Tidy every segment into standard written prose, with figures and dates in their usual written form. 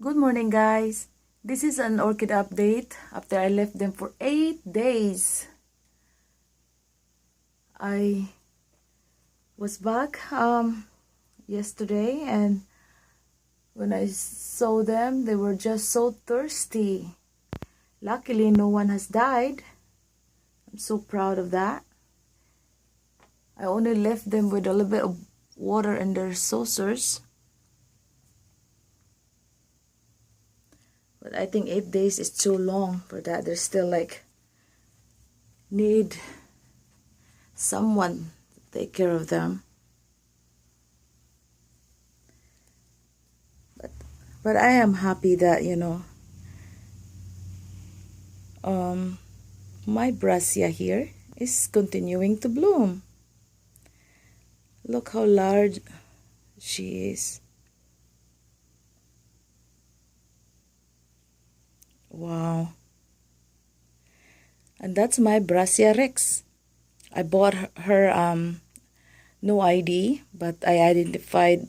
Good morning, guys. This is an orchid update after I left them for 8 days. I was back yesterday, and when I saw them, they were just so thirsty. Luckily, no one has died. I'm so proud of that. I only left them with a little bit of water in their saucers. But I think 8 days is too long for that. They're still need someone to take care of them. But I am happy that, my brassia here is continuing to bloom. Look how large she is. Wow. And that's my brassia rex. I bought her no ID, but I identified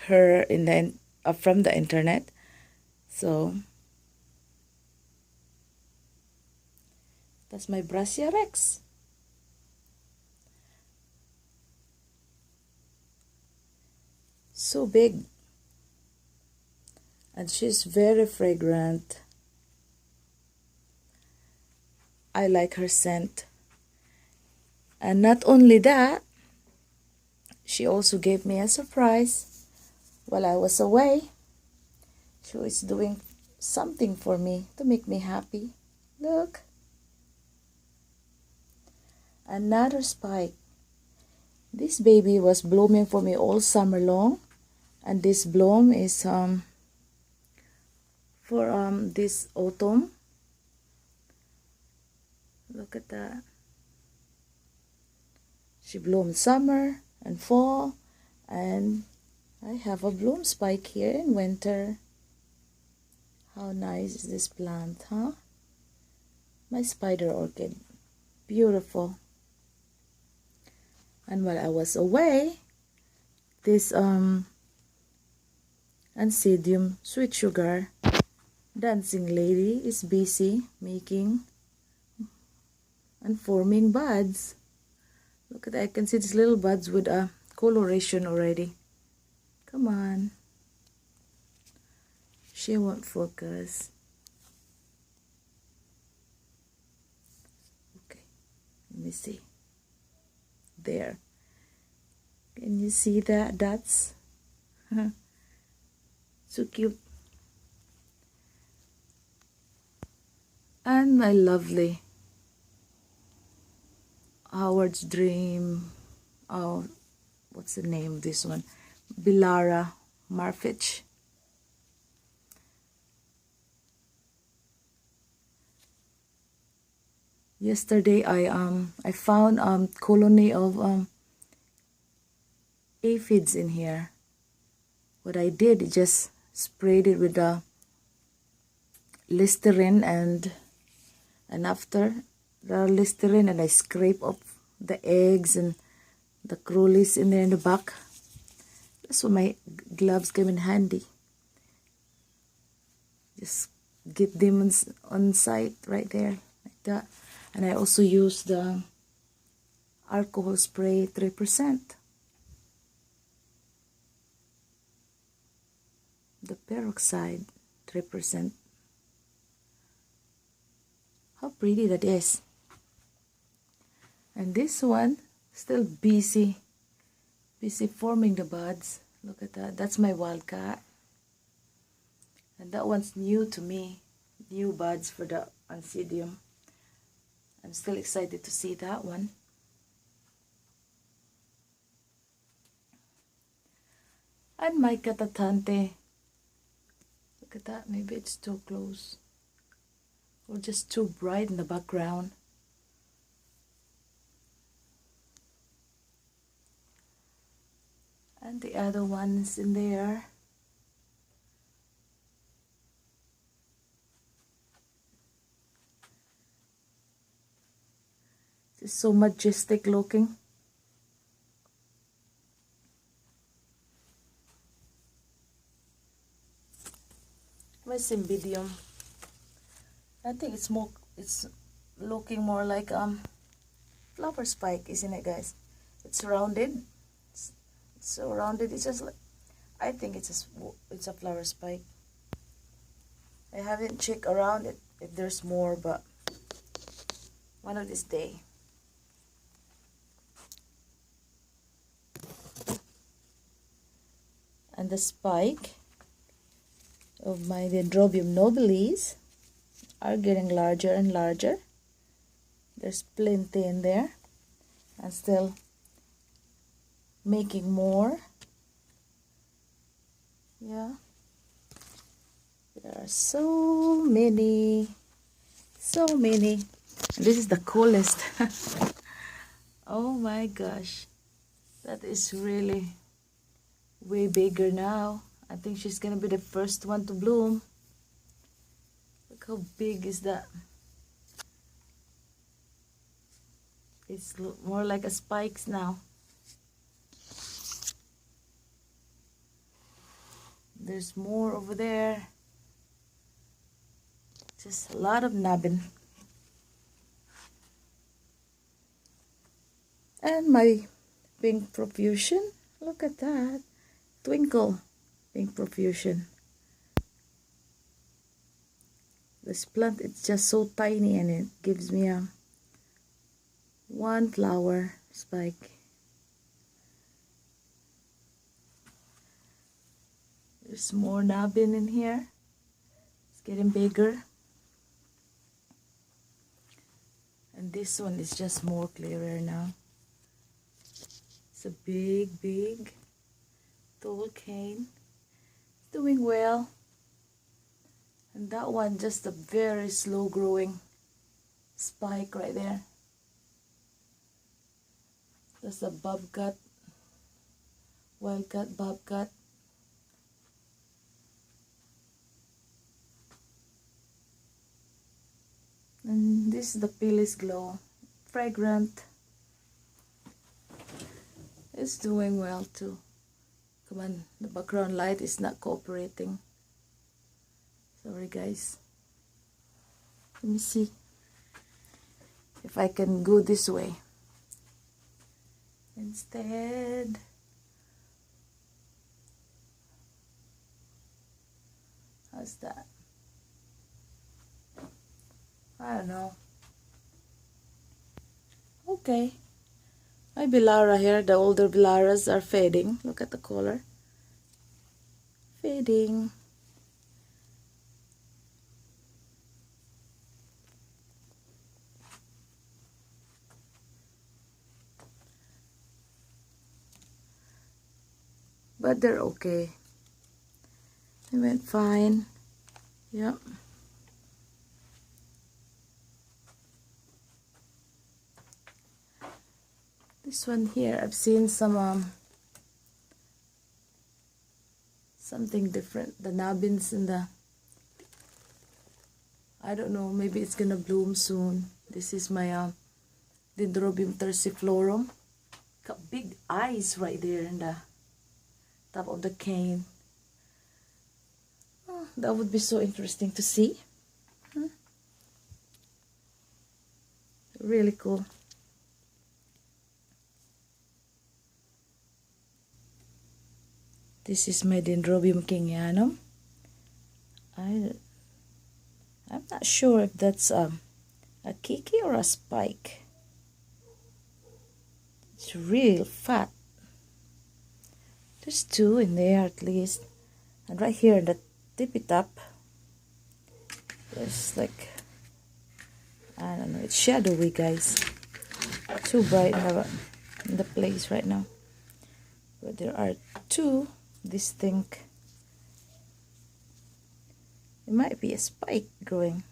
her from the internet. So that's my brassia rex. So big. And she's very fragrant. I like her scent. And not only that, she also gave me a surprise while I was away. She was doing something for me to make me happy. Look. Another spike. This baby was blooming for me all summer long. And this bloom is for this autumn. Look at that. She bloomed summer and fall, and I have a bloom spike here in winter. How nice is this plant, huh? My spider orchid. Beautiful. And while I was away, this Oncidium sweet sugar dancing lady is busy making and forming buds. Look at that. I can see these little buds with a coloration already. Come on. She won't focus. Okay. Let me see. There. Can you see that? That's so cute. And my lovely Howard's Dream. Oh, what's the name of this one? Bilara Marfitch. Yesterday I found colony of aphids in here. What I did is just sprayed it with the Listerine and after the Listerine, and I scrape off the eggs and the crawlies in there in the back. That's why my gloves came in handy. Just get them on site right there like that. And I also use the alcohol spray 3%. The peroxide 3%. How pretty that is. And this one still busy forming the buds. Look at that. That's my wildcat. And that one's new to me. New buds for the Oncidium. I'm still excited to see that one. And my catatante. Look at that. Maybe it's too close. Or just too bright in the background. And the other ones in there. It's so majestic looking. My Cymbidium. I think it's more, it's looking more like flower spike, isn't it, guys? It's rounded. It's so rounded. It's just like, I think it's a flower spike. I haven't checked around it if there's more, but one of this day. And the spike of my Dendrobium nobilis are getting larger and larger. There's plenty in there, and still making more. Yeah, there are so many. This is the coolest. Oh my gosh, that is really way bigger now. I think she's gonna be the first one to bloom. Look how big is that. It's more like a spikes now. There's more over there. Just a lot of nabbing. And my pink profusion. Look at that. Twinkle. Pink profusion. This plant, it's just so tiny, and it gives me a one flower spike. There's more nabbing in here. It's getting bigger. And this one is just more clearer now. It's a big, tall cane. It's doing well. And that one, just a very slow growing spike right there. That's a bobcat, wildcat bobcat. And this is the Phyllis Glow, fragrant. It's doing well too. Come on, the background light is not cooperating. Sorry guys. Let me see if I can go this way instead. How's that? I don't know. Okay. My Bilara here, the older Bilaras are fading. Look at the color. Fading. But they're okay. They went fine. Yep. This one here, I've seen some something different. The nabbins in the, I don't know, maybe it's gonna bloom soon. This is my Dendrobium terciflorum. Got big eyes right there in the top of the cane. Oh, that would be so interesting to see. Really cool. This is my Dendrobium kingianum. I'm not sure if that's a kiki or a spike. It's real fat. There's two in there at least. And right here in the tippy top, there's like, I don't know, it's shadowy guys. Too bright in the place right now. But there are two distinct. It might be a spike growing.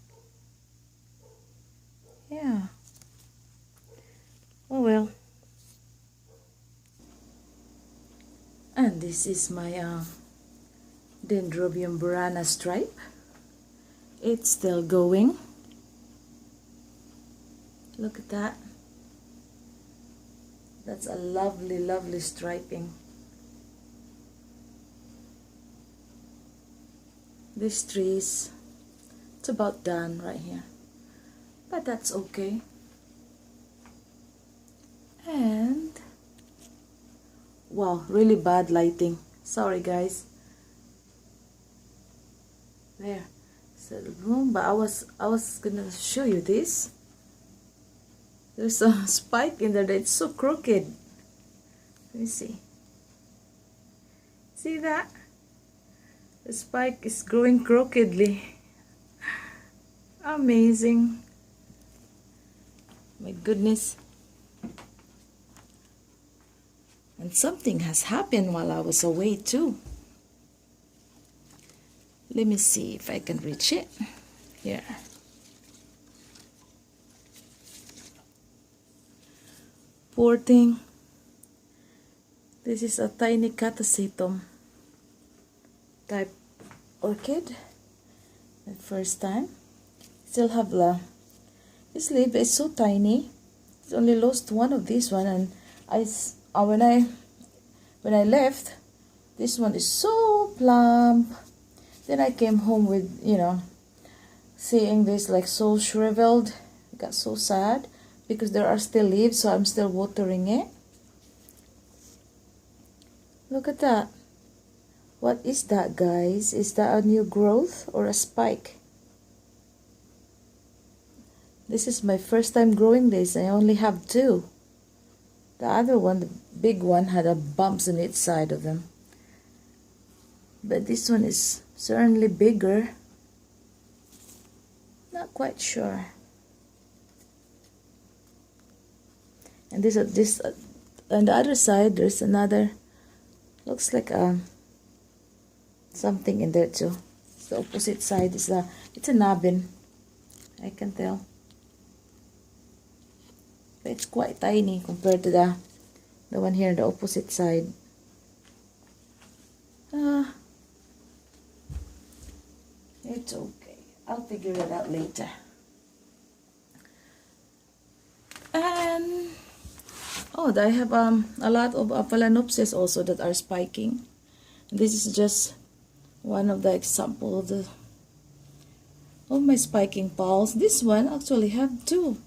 Yeah. Oh well. And this is my Dendrobium Branagh stripe. It's still going. Look at that. That's a lovely, lovely striping. This trees, it's about done right here, but that's okay. And wow, really bad lighting, sorry guys. There, so the room, but I was gonna show you this. There's a spike in there that's so crooked. Let me see. See that? The spike is growing crookedly. Amazing. My goodness. And something has happened while I was away too. Let me see if I can reach it. Here. Poor thing. This is a tiny Cactusitum type orchid. The first time. Still have this leaf is so tiny. It's only lost one of this one, and when I left, this one is so plump. Then I came home with, you know, seeing this like so shriveled. I got so sad because there are still leaves, so I'm still watering it. Look at that. What is that, guys? Is that a new growth or a spike? This is my first time growing this. I only have two. The other one, the big one, had a bumps on each side of them. But this one is certainly bigger. Not quite sure. And this on the other side, there's another. Looks like something in there too. It's the opposite side. It's a nubbin. I can tell. But it's quite tiny compared to the one here on the opposite side. It's okay. I'll figure it out later. And oh, I have a lot of Phalaenopsis also that are spiking. This is just one of the example of my spiking pulse. This one actually have two.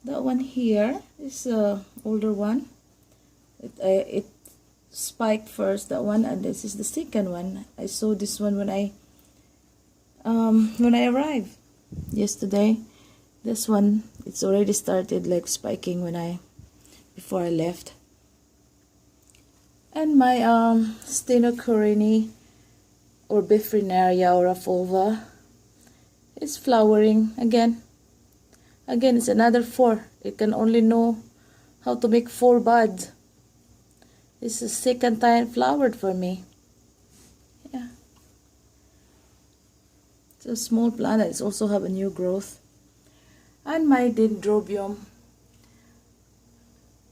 That one here is a older one. It spiked first, that one, and this is the second one. I saw this one when I arrived yesterday. This one, it's already started like spiking before I left. And my Stenocorini or Bifrenaria or Fulva is flowering again. Again, it's another 4. It can only know how to make 4 buds. This is the second time flowered for me. Yeah. It's a small plant. It's also have a new growth. And my Dendrobium.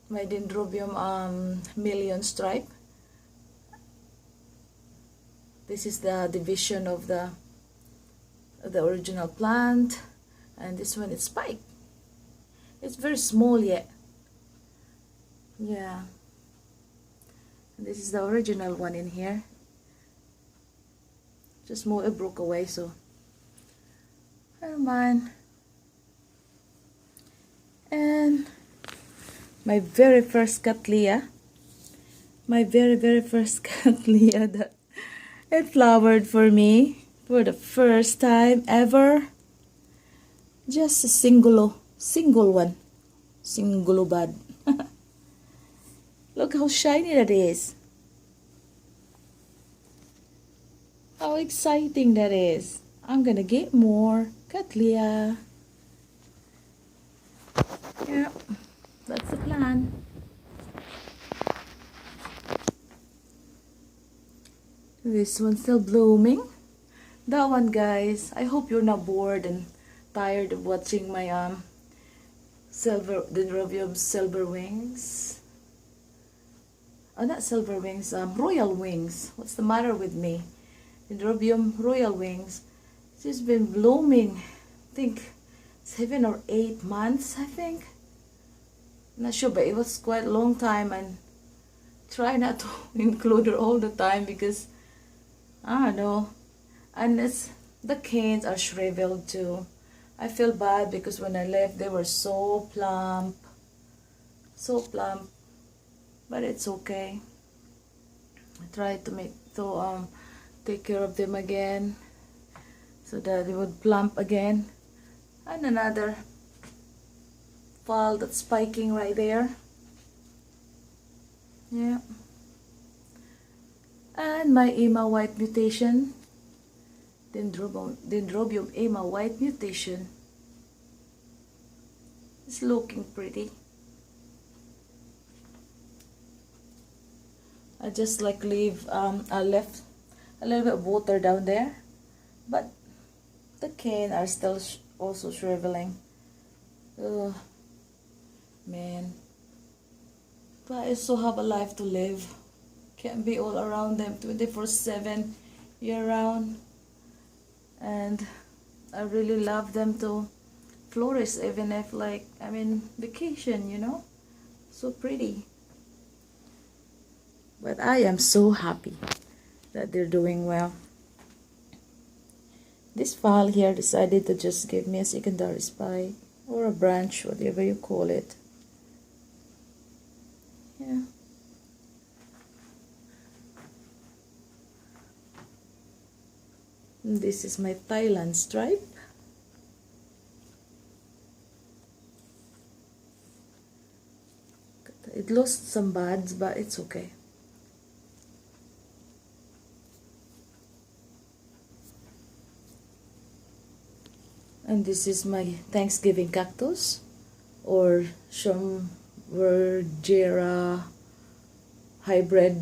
My Dendrobium million stripe. This is the division of the original plant. And this one is spiked. It's very small yet. Yeah. And this is the original one in here. Just more it broke away, so I don't mind. And my very first Cattleya. My very first Cattleya that it flowered for me for the first time ever. Just a single one. Single bud. Look how shiny that is. How exciting that is. I'm gonna get more Cattleya. Yeah, that's the plan. This one's still blooming. That one, guys, I hope you're not bored and tired of watching my Dendrobium silver wings. Oh, not silver wings, royal wings. What's the matter with me? Dendrobium royal wings. It's just been blooming, I think 7 or 8 months, I think. Not sure, but it was quite a long time, and try not to include her all the time because I don't know. And the canes are shriveled too. I feel bad because when I left they were so plump. So plump. But it's okay. I tried to take care of them again so that they would plump again. And another fall that's spiking right there. Yeah. And my Ema white mutation, Dendrobium Ema white mutation, is looking pretty. I just like I left a little bit of water down there, but the cane are still also shriveling. Oh man, but I still have a life to live. Can't be all around them 24/7 year round. And I really love them to flourish, even if like I'm in vacation, you know. So pretty. But I am so happy that they're doing well. This fall here decided to just give me a secondary spike or a branch, whatever you call it. Yeah. And this is my Thailand stripe. It lost some buds, but it's okay. And this is my Thanksgiving cactus, or Schomburgera hybrid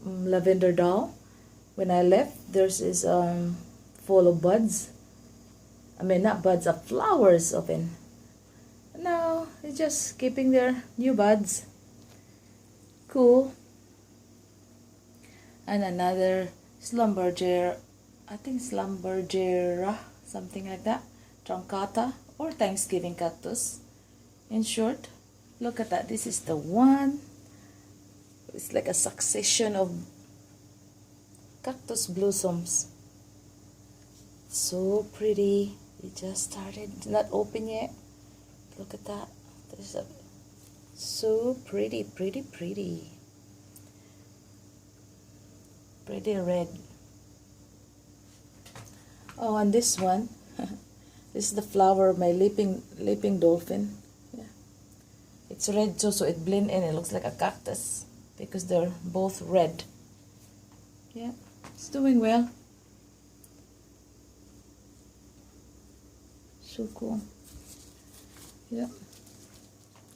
lavender doll. When I left, there's is full of buds. I mean, not buds, of flowers open. No, it's just keeping their new buds. Cool. And another Schlumberger, I think Schlumbergera, something like that, truncata, or Thanksgiving cactus. In short, look at that. This is the one. It's like a succession of cactus blossoms. So pretty. It just started. It's not open yet. Look at that. There's a so pretty, pretty, pretty. Pretty red. Oh, and this one. This is the flower of my leaping dolphin. Yeah. It's red too, so it blends in. It looks like a cactus because they're both red. Yeah, it's doing well. So cool. Yeah.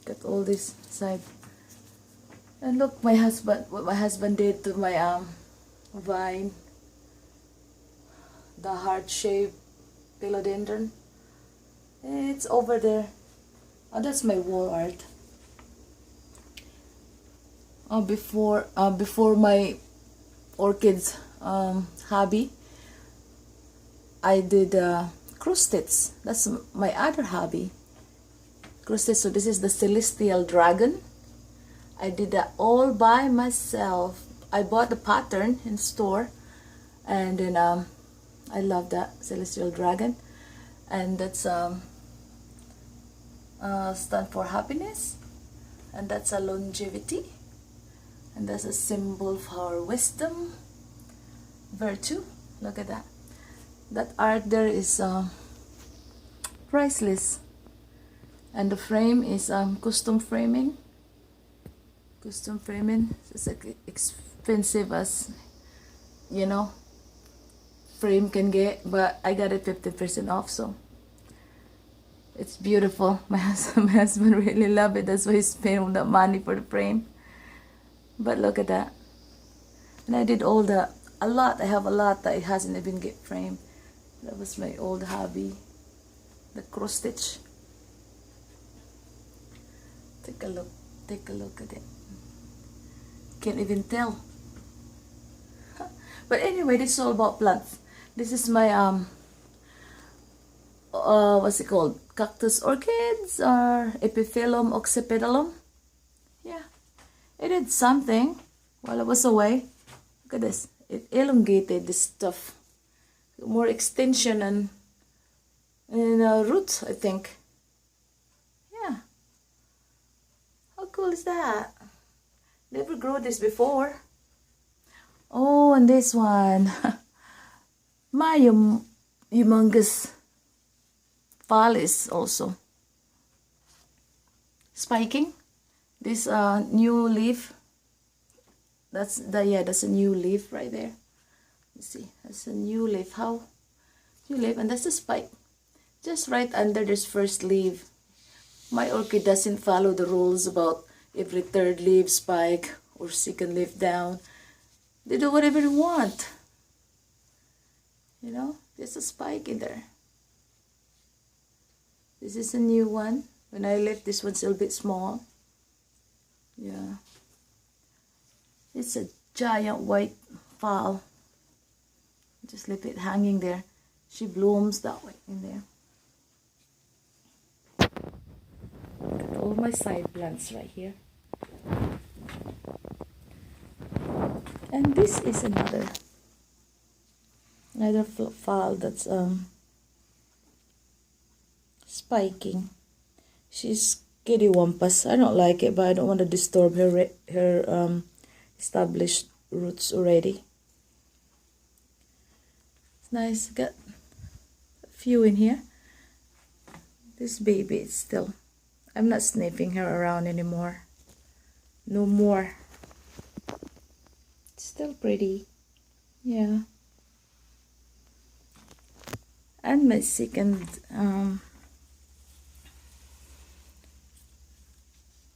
Got all this side. And look, what my husband did to my vine. The heart-shaped philodendron. It's over there. Oh, that's my wall art. Before my orchids hobby, I did crustaceans. That's my other hobby. Crustaceans. So this is the celestial dragon. I did that all by myself. I bought the pattern in store, and then I love that celestial dragon, and that's stand for happiness, and that's a longevity, and that's a symbol for wisdom, virtue. Look at that. That art there is priceless, and the frame is custom framing. Custom framing. It's like expensive as you know frame can get, but I got it 50% off, so it's beautiful. My husband really loved it. That's why he spent all the money for the frame. But look at that. And I did a lot. I have a lot that it hasn't even get framed. That was my old hobby, the cross stitch. Take a look at it. Can't even tell. But anyway, this is all about plants. This is my what's it called? Cactus orchids or Epiphyllum oxypetalum. Yeah, it did something while I was away. Look at this. It elongated this stuff. more extension and roots, I think. Yeah. How cool is that? Never grew this before. Oh, and this one. My humongous phallus also spiking. This new leaf. That's a new leaf right there. You see, that's a new leaf. How new leaf, and that's a spike. Just right under this first leaf. My orchid doesn't follow the rules about every third leaf spike or second leaf down. They do whatever they want. You know, there's a spike in there. This is a new one. When I left, this one's a little bit small. Yeah. It's a giant white fall. Just leave it hanging there. She blooms that way in there. Got all my side plants right here. And this is another fall that's spiking. She's kittywampus. I don't like it, but I don't want to disturb her established roots already. It's nice. Got a few in here. This baby is still. I'm not sniffing her around anymore. No more. It's still pretty. Yeah. And my second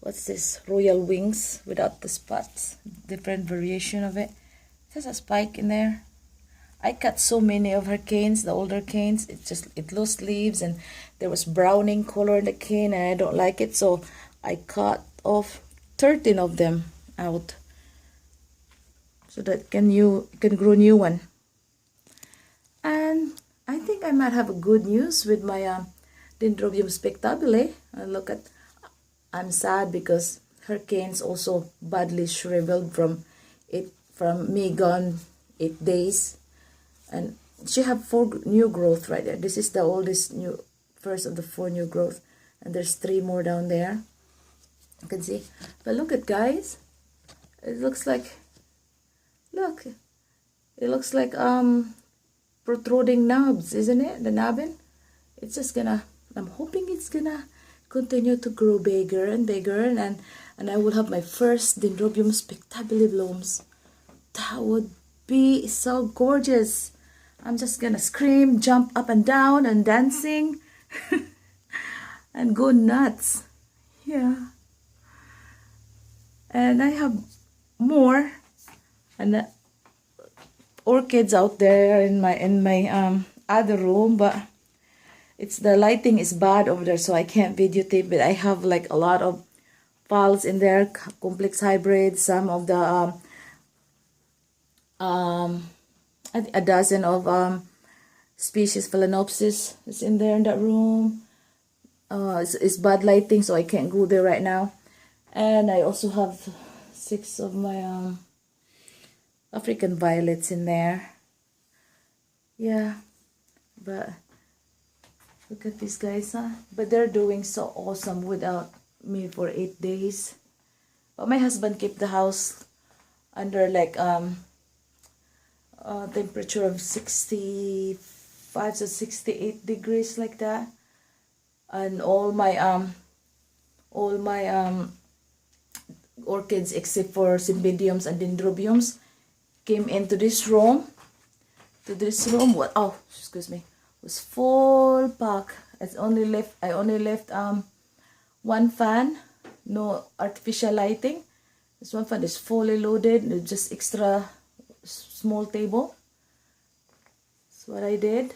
what's this? Royal wings without the spots. Different variation of it. There's a spike in there. I cut so many of her canes, the older canes. It lost leaves and there was browning color in the cane and I don't like it. So I cut off 13 of them out. So that can grow new one. And I think I might have a good news with my Dendrobium spectabile. Look at, I'm sad because her canes also badly shriveled from me gone 8 days. And she have 4 new growth right there. This is the oldest first of the 4 new growth. And there's 3 more down there. You can see. But look at, guys. It looks like, look. It looks like protruding knobs, isn't it? The knobbing. It's just gonna, I'm hoping it's gonna continue to grow bigger and bigger, and I will have my first Dendrobium spectabile blooms. That would be so gorgeous. I'm just gonna scream, jump up and down and dancing and go nuts. Yeah. And I have more and orchids out there in my other room, but the lighting is bad over there, so I can't videotape it. I have like a lot of falls in there, complex hybrids, some of the a dozen of species Phalaenopsis is in there in that room. It's bad lighting, so I can't go there right now. And I also have 6 of my African violets in there. Yeah, but look at these guys, huh? But they're doing so awesome without me for 8 days. But my husband kept the house under like temperature of 65 to 68 degrees like that. And all my orchids except for Cymbidiums and Dendrobiums came into this room. What? Oh, excuse me. It was full pack. I only left 1 fan, no artificial lighting. This 1 fan is fully loaded, just extra small table. That's what I did.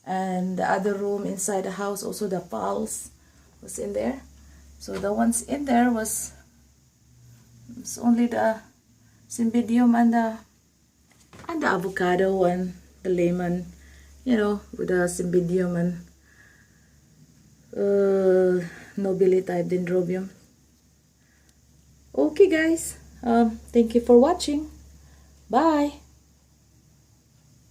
And the other room inside the house, also the pals was in there. So the ones in there was only the Cymbidium and the avocado and the lemon, you know, with the Cymbidium and nobile type Dendrobium. Okay, guys. Thank you for watching. Bye.